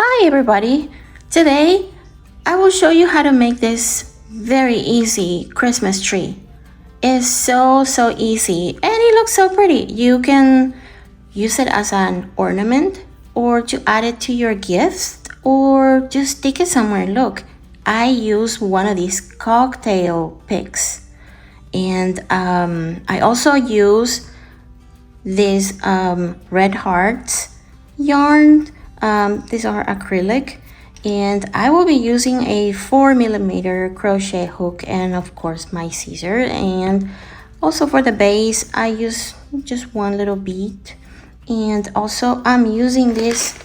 Hi everybody! Today I will show you how to make this very easy Christmas tree. It's so easy and it looks so pretty. You can use it as an ornament or to add it to your gifts or just stick it somewhere. Look, I use one of these cocktail picks and I also use these red hearts yarn. These are acrylic and I will be using a 4mm crochet hook and of course my scissors. And also for the base I use just one little bead, and also I'm using this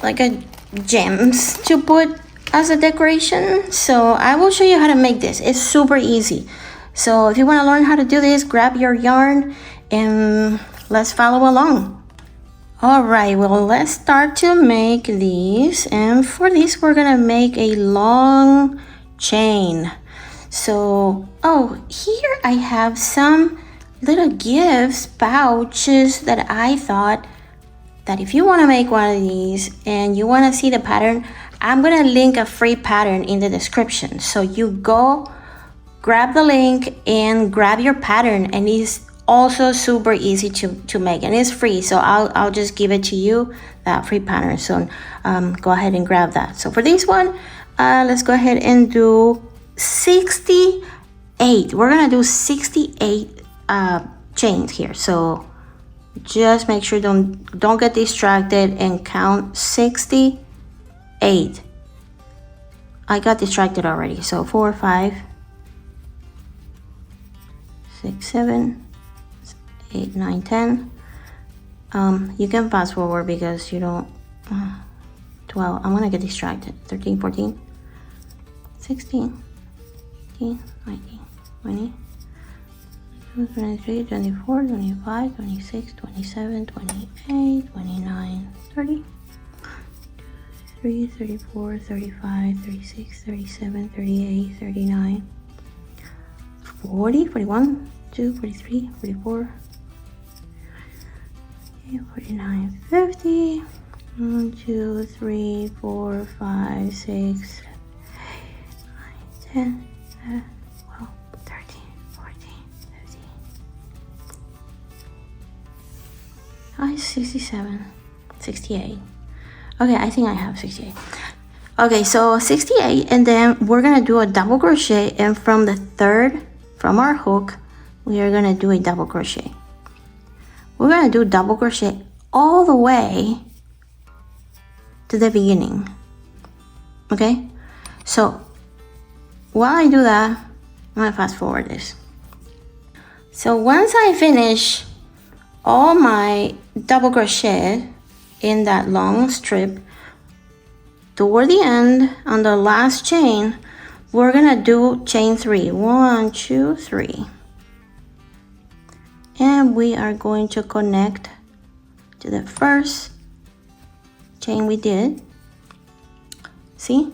like a gems to put as a decoration. So I will show you how to make this. It's super easy. So if you want to learn how to do this, grab your yarn and let's follow along. Alright, well, let's start to make these, and for this we're gonna make a long chain. So here I have some little gifts pouches that I thought that if you want to make one of these and you want to see the pattern, I'm gonna link a free pattern in the description, so you go grab the link and grab your pattern, and it's also super easy to make and it's free, so I'll just give it to you, that free pattern. So go ahead and grab that. So for this one, let's go ahead and do 68. We're gonna do 68 chains here, so just make sure don't get distracted and count 68. I got distracted already. So 4, 5, 6, 7, 8, 9, 10. You can fast forward because you don't 12. I'm gonna get distracted. 13, 14, 16, 18, 19, 20, 23, 24, 25, 26, 27, 28, 29, 30, 33, 34, 35, 36, 37, 38, 39, 40, 41, 42, 43, 44, 49, 50, 1, 2, 3, 4, 5, 6, 7, 8, 9, 10, 11, 12, 13, 14, 15. 67, 68. Okay, I think I have 68. Okay, so 68, and then we're gonna do a double crochet, and from the third, from our hook, we are gonna do a double crochet. We're gonna do double crochet all the way to the beginning. Okay, so while I do that, I'm gonna fast forward this. So once I finish all my double crochet in that long strip, toward the end on the last chain, we're gonna do chain 3. 1, 2, 3. And we are going to connect to the first chain we did. See?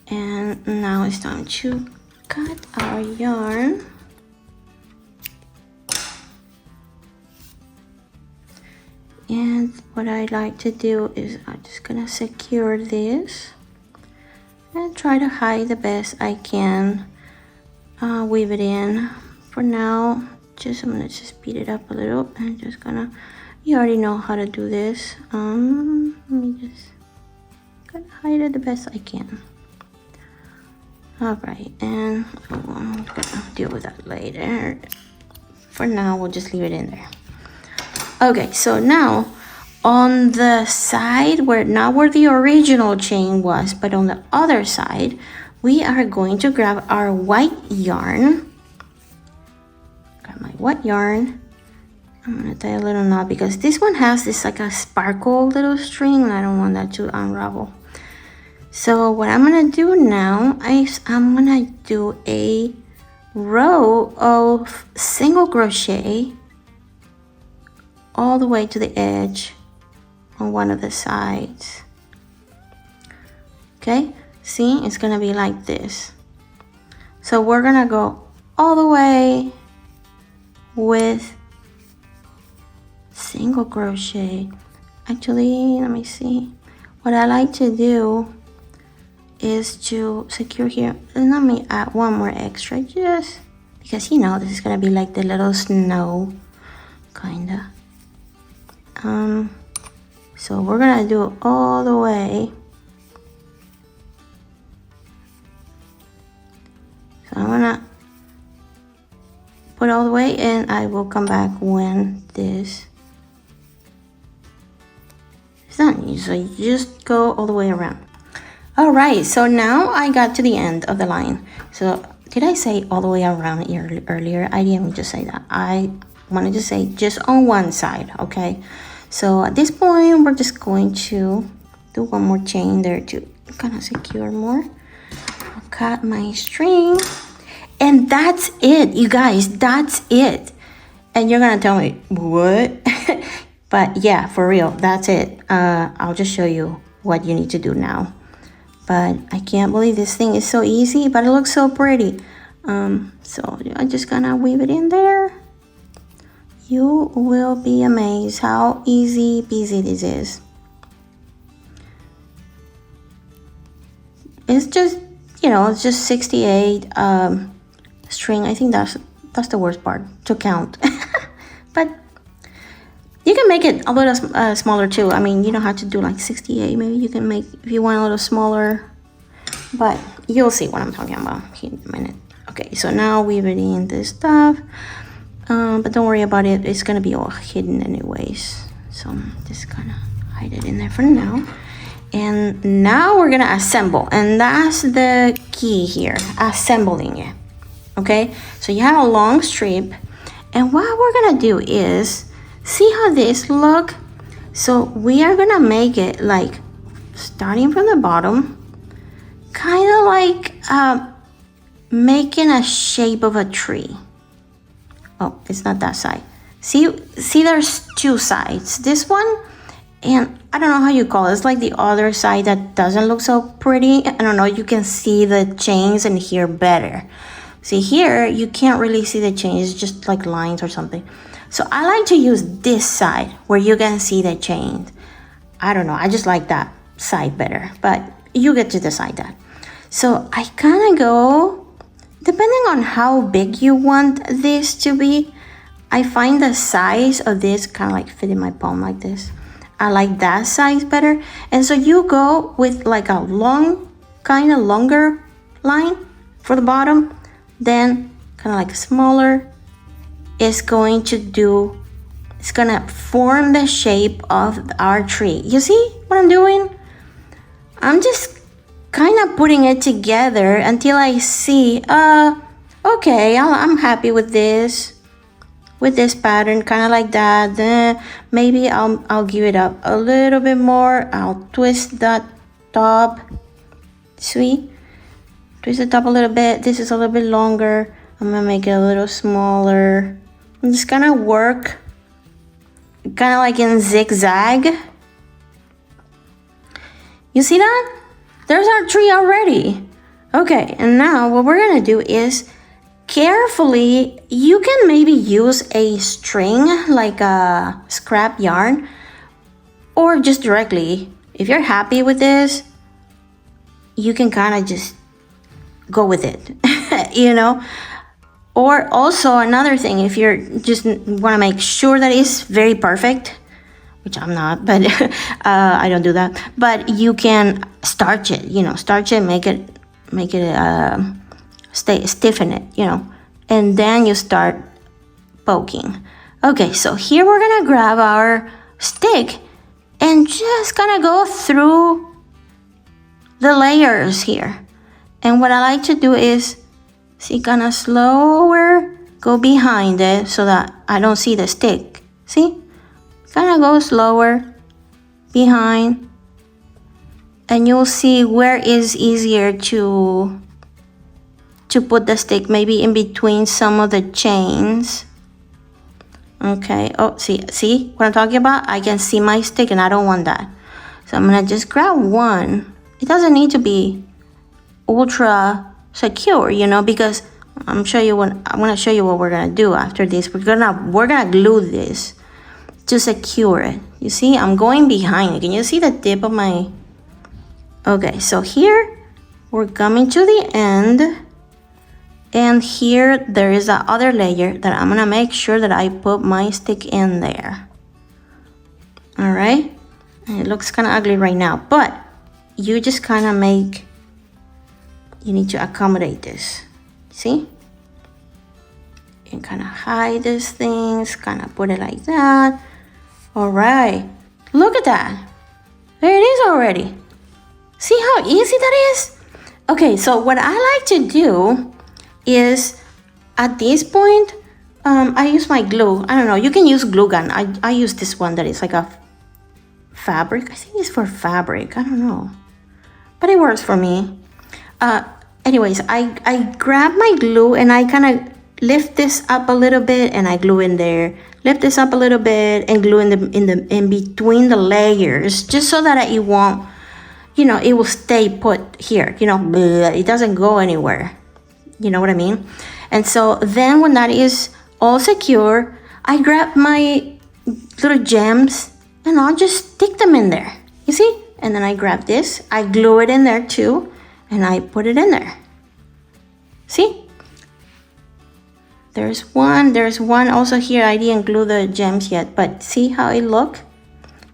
And now it's time to cut our yarn. And what I like to do is I'm just gonna secure this and try to hide the best I can. Weave it in. For now, I'm gonna just speed it up a little and just gonna, you already know how to do this. Let me just gonna hide it the best I can. Alright, and I'm gonna deal with that later. For now, we'll just leave it in there. Okay, so now on the side where the original chain was, but on the other side, we are going to grab our white yarn. Grab my white yarn. I'm gonna tie a little knot because this one has this like a sparkle little string and I don't want that to unravel. So what I'm gonna do now is I'm gonna do a row of single crochet all the way to the edge on one of the sides. Okay, see, it's gonna be like this. So we're gonna go all the way with single crochet. Actually, let me see, what I like to do is to secure here, and let me add one more extra, just because you know this is gonna be like the little snow kinda. So we're gonna do it all the way. So I'm gonna put it all the way, and I will come back when this is done. So you just go all the way around. All right, so now I got to the end of the line. So did I say all the way around earlier? I didn't just say that. I wanted to say just on one side, okay? So at this point, we're just going to do one more chain there to kind of secure more. I'll cut my string, and that's it, you guys, that's it. And you're gonna tell me, what? But yeah, for real, that's it. I'll just show you what you need to do now. But I can't believe this thing is so easy, but it looks so pretty. So I'm just gonna weave it in there. You will be amazed how easy peasy this is. It's just, you know, it's just 68 string. I think that's the worst part, to count. But you can make it a little smaller too. I mean, you don't have to do like 68. Maybe you can make, if you want a little smaller, but you'll see what I'm talking about in a minute. Okay, so now weave it in this stuff, but don't worry about it. It's gonna be all hidden anyways. So I'm just gonna hide it in there for now. And now we're gonna assemble, and that's the key here, assembling it. Okay, so you have a long strip, and what we're gonna do is, see how this look? So we are gonna make it like starting from the bottom, kind of like making a shape of a tree. Oh, it's not that side. See, there's two sides. This one, and I don't know how you call it. It's like the other side that doesn't look so pretty. I don't know. You can see the chains and here better. See here, you can't really see the chains. It's just like lines or something. So I like to use this side where you can see the chains. I don't know, I just like that side better, but you get to decide that. So I kind of go, depending on how big you want this to be, I find the size of this kind of like fit in my palm like this. I like that size better. And so you go with like a long, kind of longer line for the bottom, then kind of like smaller. It's going to form the shape of our tree. You see what I'm doing? I'm just kind of putting it together until I see, okay, I'm happy with this pattern, kind of like that. Then maybe I'll give it up a little bit more. I'll twist that top. See? Twist the top a little bit. This is a little bit longer. I'm gonna make it a little smaller. I'm just gonna work kind of like in zigzag. You see that? There's our tree already. Okay, and now what we're gonna do is carefully, you can maybe use a string, like a scrap yarn, or just directly. If you're happy with this, you can kind of just go with it, you know? Or also another thing, if you're just want to make sure that it's very perfect, which I'm not, but I don't do that. But you can starch it, you know, starch it, make it, stiffen it, you know, and then you start poking. Okay, so here we're gonna grab our stick and just gonna go through the layers here. And what I like to do is, see, kind of slower, go behind it so that I don't see the stick. See? Kind of go slower, behind, and you'll see where is easier to put the stick, maybe in between some of the chains. Okay, oh, see what I'm talking about? I can see my stick and I don't want that. So I'm gonna just grab one. It doesn't need to be ultra secure, you know, because I'm gonna show you what we're gonna do after this. We're gonna glue this to secure it. You see, I'm going behind it. Can you see the tip of my Okay, so here we're coming to the end, and here there is a other layer that I'm gonna make sure that I put my stick in there. All right, and it looks kind of ugly right now, but you just kind of you need to accommodate this, see? And kind of hide these things, kind of put it like that. All right, look at that. There it is already. See how easy that is? Okay, so what I like to do is, at this point, I use my glue. I don't know, you can use glue gun. I use this one that is like a fabric. I think it's for fabric, I don't know. But it works for me. Anyways, I grab my glue and I kind of lift this up a little bit and I glue in there. Lift this up a little bit and glue in between the layers, just so that it won't, you know, it will stay put here. You know, it doesn't go anywhere. You know what I mean? And so then when that is all secure, I grab my little gems and I'll just stick them in there. You see? And then I grab this, I glue it in there too, and I put it in there. See? There's one also here. I didn't glue the gems yet, but see how it look?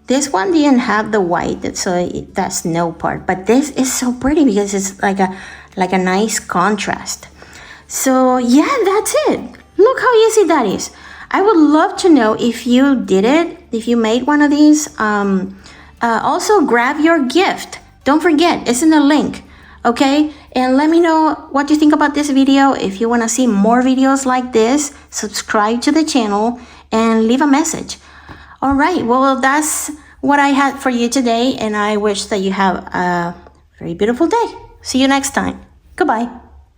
This one didn't have the white, so that's no part, but this is so pretty because it's like a nice contrast. So yeah, that's it. Look how easy that is. I would love to know if you did it, if you made one of these. Also grab your gift. Don't forget, it's in the link. Okay, and let me know what you think about this video. If you want to see more videos like this, subscribe to the channel and leave a message. All right, well, that's what I had for you today, and I wish that you have a very beautiful day. See you next time. Goodbye.